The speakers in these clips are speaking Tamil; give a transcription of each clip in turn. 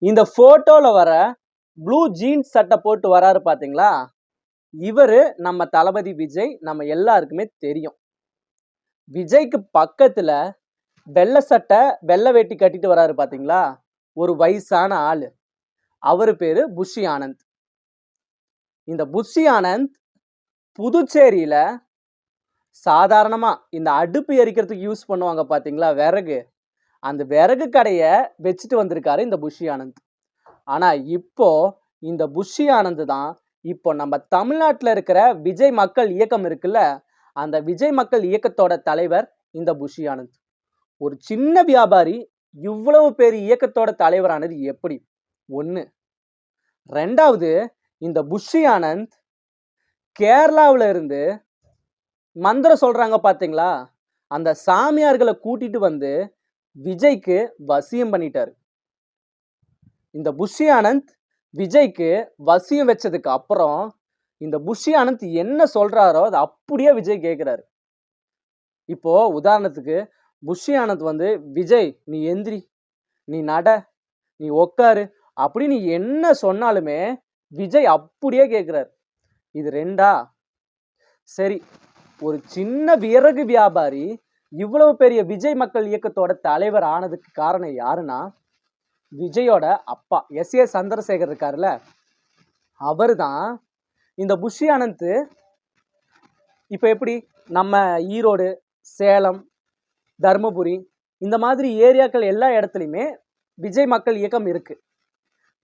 இந்த போட்டோல வர ப்ளூ ஜீன்ஸ் சட்டை போட்டு வராரு பாத்தீங்களா, இவரு நம்ம தளபதி விஜய். நம்ம எல்லாருக்குமே தெரியும். விஜய்க்கு பக்கத்துல வெள்ளை சட்டை வெள்ளை வேட்டி கட்டிட்டு வராரு பாத்தீங்களா, ஒரு வயசான ஆளு. அவரு பேரு புஷி ஆனந்த். இந்த புஷி ஆனந்த் புதுச்சேரியில சாதாரணமா இந்த அடுப்பு எரிக்கிறதுக்கு யூஸ் பண்ணுவாங்க பாத்தீங்களா விறகு, அந்த விறகு கடைய வச்சுட்டு வந்திருக்காரு இந்த புஷி ஆனந்த். ஆனா இப்போ இந்த புஷி ஆனந்த் தான் இப்போ நம்ம தமிழ்நாட்டில் இருக்கிற விஜய் மக்கள் இயக்கம் இருக்குல்ல, அந்த விஜய் மக்கள் இயக்கத்தோட தலைவர் இந்த புஷி ஆனந்த். ஒரு சின்ன வியாபாரி இவ்வளவு பெரிய இயக்கத்தோட தலைவரானது எப்படி? ஒண்ணு. ரெண்டாவது, இந்த புஷி ஆனந்த் கேரளாவில இருந்து மந்திரம் சொல்றாங்க பாத்தீங்களா, அந்த சாமியார்களை கூட்டிட்டு வந்து விஜய்க்கு வசியம் பண்ணிட்டாரு. இந்த புஷி ஆனந்த் விஜய்க்கு வசியம் வச்சதுக்கு அப்புறம் இந்த புஷி ஆனந்த் என்ன சொல்றாரோ அது அப்படியே விஜய் கேட்கிறாரு. இப்போ உதாரணத்துக்கு புஷி ஆனந்த் வந்து, விஜய் நீ எந்திரி, நீ நட, நீ உக்காரு அப்படி நீ என்ன சொன்னாலுமே விஜய் அப்படியே கேட்கிறாரு. இது ரெண்டா? சரி, ஒரு சின்ன விறகு வியாபாரி இவ்வளவு பெரிய விஜய் மக்கள் இயக்கத்தோட தலைவர் ஆனதுக்கு காரணம் யாருன்னா, விஜயோட அப்பா எஸ்.ஏ. சந்திரசேகர் இருக்காருல்ல, அவரு தான். இந்த புஷி ஆனந்த் இப்ப எப்படி நம்ம ஈரோடு, சேலம், தர்மபுரி இந்த மாதிரி ஏரியாக்கள் எல்லா இடத்துலையுமே விஜய் மக்கள் இயக்கம் இருக்கு.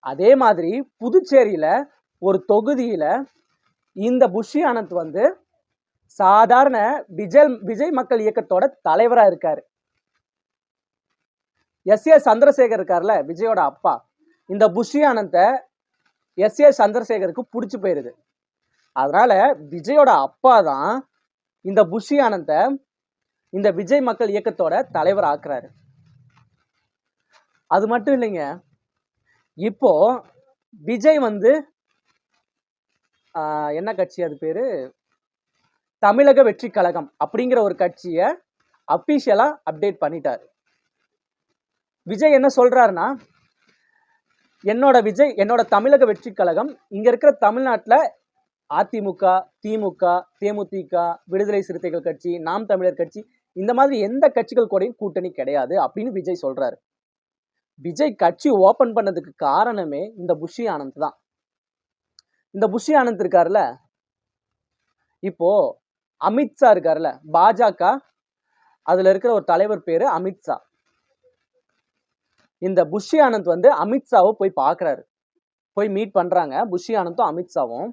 அதே மாதிரி புதுச்சேரியில ஒரு தொகுதியில இந்த புஷி ஆனந்த் வந்து சாதாரண விஜய் மக்கள் இயக்கத்தோட தலைவரா இருக்காரு. எஸ்.ஏ. சந்திரசேகர் இருக்காருல்ல, விஜயோட அப்பா, இந்த புஷி ஆனந்த எஸ்.ஏ. சந்திரசேகருக்கு பிடிச்சு போயிருது. அதனால விஜயோட அப்பா தான் இந்த புஷி ஆனந்த இந்த விஜய் மக்கள் இயக்கத்தோட தலைவர் ஆக்குறாரு. அது மட்டும் இல்லைங்க, இப்போ விஜய் வந்து என்ன கட்சி, அது பேரு தமிழக வெற்றி கழகம் அப்படிங்கிற ஒரு கட்சியை அபிஷியலா அப்டேட் பண்ணிட்டாரு. விஜய் என்ன சொல்றாருன்னா, என்னோட தமிழக வெற்றி கழகம் இங்க இருக்கிற தமிழ்நாட்டில் அதிமுக, திமுக, தேமுதிக, விடுதலை சிறுத்தைகள் கட்சி, நாம் தமிழர் கட்சி இந்த மாதிரி எந்த கட்சிகள் கூடயும் கூட்டணி கிடையாது அப்படின்னு விஜய் சொல்றாரு. விஜய் கட்சி ஓபன் பண்ணதுக்கு காரணமே இந்த புஷி ஆனந்த் தான். இந்த புஷி ஆனந்த் இருக்காருல்ல, இப்போ அமித்ஷா இருக்காருல்ல, பாஜக அதுல இருக்கிற ஒரு தலைவர் பேரு அமித்ஷா. இந்த புஷி ஆனந்த் வந்து அமித்ஷாவை போய் பார்க்கறாரு, போய் மீட் பண்றாங்க புஷி ஆனந்தும் அமித்ஷாவும்.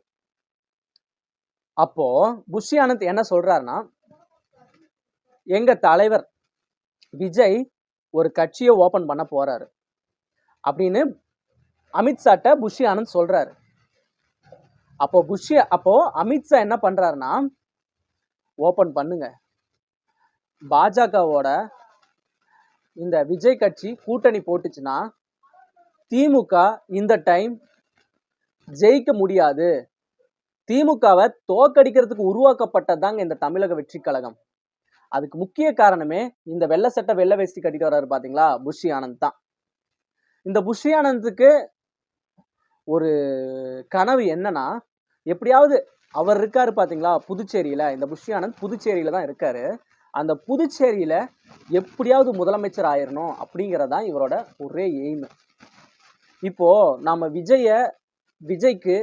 அப்போ புஷி ஆனந்த் என்ன சொல்றாருன்னா, எங்க தலைவர் விஜய் ஒரு கட்சியை ஓபன் பண்ண போறாரு அப்படின்னு அமித்ஷாட்ட புஷி ஆனந்த் சொல்றாரு. அப்போ அமித்ஷா என்ன பண்றாருன்னா, ஓபன் பண்ணுங்க, பாஜகவோட இந்த விஜய் கட்சி கூட்டணி போட்டுச்சுன்னா திமுக இந்த டைம் ஜெயிக்க முடியாது, திமுகவை தோக்கடிக்கிறதுக்கு உருவாக்கப்பட்டதாங்க இந்த தமிழக வெற்றி கழகம். அதுக்கு முக்கிய காரணமே இந்த வெள்ளை சட்டை வெள்ளை வேஷ்டி கட்டிட்டு வர்றாரு பாத்தீங்களா, புஷி ஆனந்த் தான். இந்த புஷி ஆனந்துக்கு ஒரு கனவு என்னன்னா, எப்படியாவது அவர் இருக்காரு பாத்தீங்களா புதுச்சேரியில, இந்த புஷி ஆனந்த் புதுச்சேரியில தான் இருக்காரு, அந்த புதுச்சேரியில எப்படியாவது முதலமைச்சர் ஆயிரணும் அப்படிங்கறதான் இவரோட ஒரே எய்ம். இப்போ நம்ம விஜய்க்கு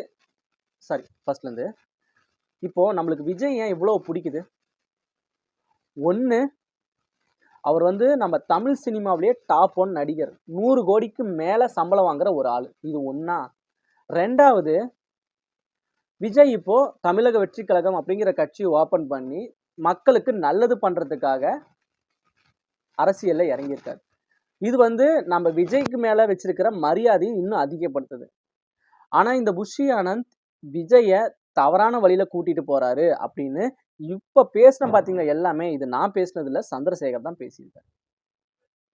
சாரி ஃபர்ஸ்ட்ல இருந்து, இப்போ நம்மளுக்கு விஜய் ஏன் இவ்வளவு பிடிக்குது? ஒண்ணு, அவர் வந்து நம்ம தமிழ் சினிமாவிலேயே டாப் 1 நடிகர், 100 கோடிக்கு மேல சம்பளம் வாங்குற ஒரு ஆளு, இது ஒண்ணா. ரெண்டாவது, விஜய் இப்போ தமிழக வெற்றி கழகம் அப்படிங்கிற கட்சி ஓபன் பண்ணி மக்களுக்கு நல்லது பண்றதுக்காக அரசியல்ல இறங்கியிருக்காரு. இது வந்து நம்ம விஜய்க்கு மேல வச்சிருக்கிற மரியாதையை இன்னும் அதிகப்படுத்துது. ஆனா இந்த புஷி ஆனந்த் விஜய தவறான வழியில கூட்டிட்டு போறாரு அப்படின்னு இப்ப பேசின பாத்தீங்களா எல்லாமே, இது நான் பேசினது இல்ல, சந்திரசேகர் தான் பேசியிருக்காரு.